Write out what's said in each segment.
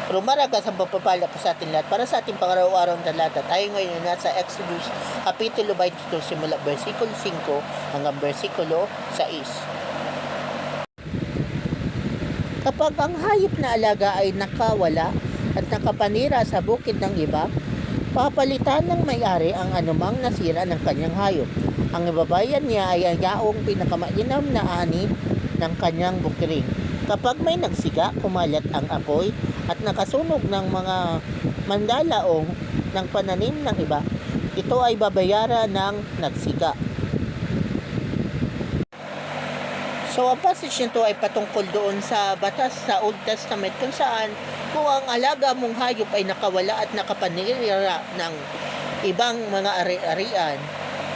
Rumaragas ang pagpapala po sa ating lahat para sa ating pang-araw-araw na talata. Tayo ngayon ay nasa Exodus Kapitulo 22 simula versikulo 5 hanggang versikulo 6. Kapag ang hayop na alaga ay nakawala at nakapanira sa bukid ng iba, papalitan ng may-ari ang anumang nasira ng kanyang hayop. Ang ibabayan niya ay ang yaong pinakamainam na ani ng kanyang bukiring. Kapag may nagsiga, kumalat ang apoy at nakasunog ng mga mandalaong ng pananim ng iba, ito ay babayaran ng nagsiga. So, ang passage nito ay patungkol doon sa batas sa Old Testament kung saan kung ang alaga mong hayop ay nakawala at nakapanira ng ibang mga ari-arian,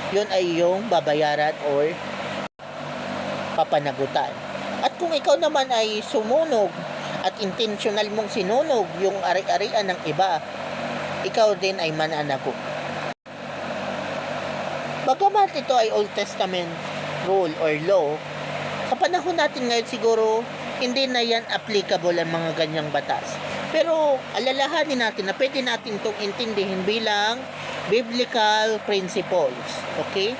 yun ay yung babayaran or papanagutan. At kung ikaw naman ay sumunog at intentional mong sinunog yung ari-arian ng iba, ikaw din ay mananagot. Bagamat ito ay Old Testament rule or law, sa panahon natin ngayon siguro hindi na yan applicable ang mga ganyang batas. Pero alalahanin natin na pwede natin itong intindihin bilang biblical principles. Okay?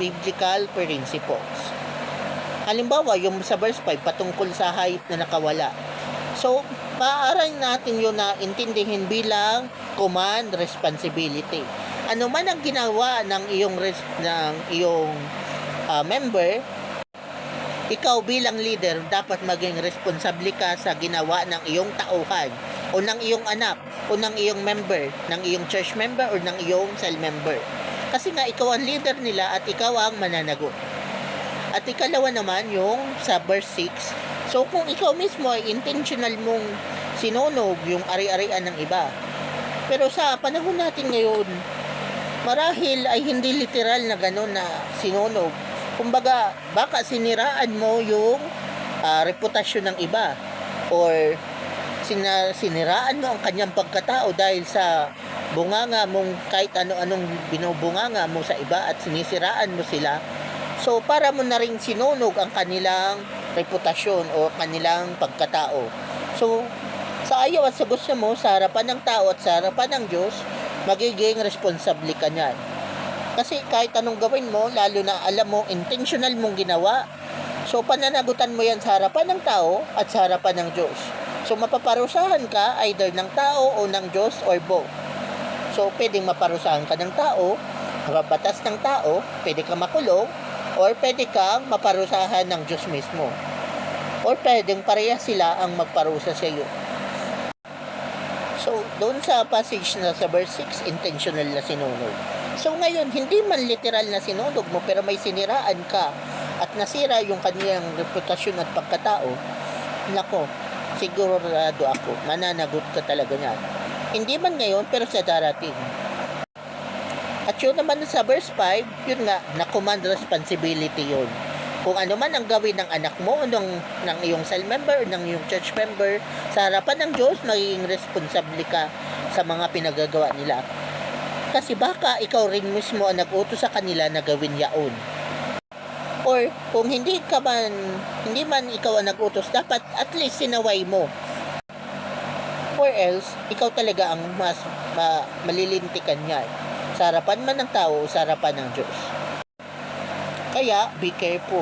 Biblical principles. Halimbawa, yung sa verse 5 patungkol sa hayop na nakawala. So, maaaring natin yun na intindihin bilang command responsibility. Ano man ang ginawa ng iyong member, ikaw bilang leader dapat maging responsable ka sa ginawa ng iyong tauhan o ng iyong anak o ng iyong member, ng iyong church member o ng iyong cell member. Kasi nga ikaw ang leader nila at ikaw ang mananagot. At ikalawa naman yung sa verse 6. So kung ikaw mismo ay intentional mong sinunog yung ari-arian ng iba. Pero sa panahon natin ngayon, marahil ay hindi literal na gano'n na sinunog. Kumbaga, baka siniraan mo yung reputasyon ng iba or siniraan mo ang kanyang pagkatao dahil sa bunganga mong kahit ano-anong binubunganga mo sa iba at sinisiraan mo sila. So, para mo na rin sinunog ang kanilang reputasyon o kanilang pagkatao. So, sa ayaw at sa gusto mo, sa harapan ng tao at sa harapan ng Diyos, magiging responsable ka niyan. Kasi kahit anong gawin mo, lalo na alam mo, intentional mong ginawa, so pananagutan mo yan sa harapan ng tao at sa harapan ng Diyos. So, mapaparusahan ka either ng tao o ng Diyos or both. So, pwedeng maparusahan ka ng tao, batas ng tao, pwede ka makulong, or pwede kang maparusahan ng Diyos mismo. Or pwedeng pareha sila ang magparusa sa iyo. So, doon sa passage na sa verse 6, intentional na sinunog. So, ngayon, hindi man literal na sinunog mo, pero may siniraan ka at nasira yung kanyang reputasyon at pagkatao, nako, sigurado ako, mananagot ka talaga niyan. Hindi man ngayon, pero sa darating. At yun naman sa verse 5, yun nga, na command responsibility yun. Kung ano man ang gawin ng anak mo, ng iyong cell member, ng iyong church member, sa harapan ng Diyos, magiging responsable ka sa mga pinagagawa nila. Kasi baka ikaw rin mismo ang nag-utos sa kanila na gawin yaon. Or kung hindi man ikaw ang nag-utos, dapat at least sinaway mo. Or else, ikaw talaga ang mas malilintikan niyan. Sa harapan man ng tao o sa harapan ng Diyos. Kaya, be careful.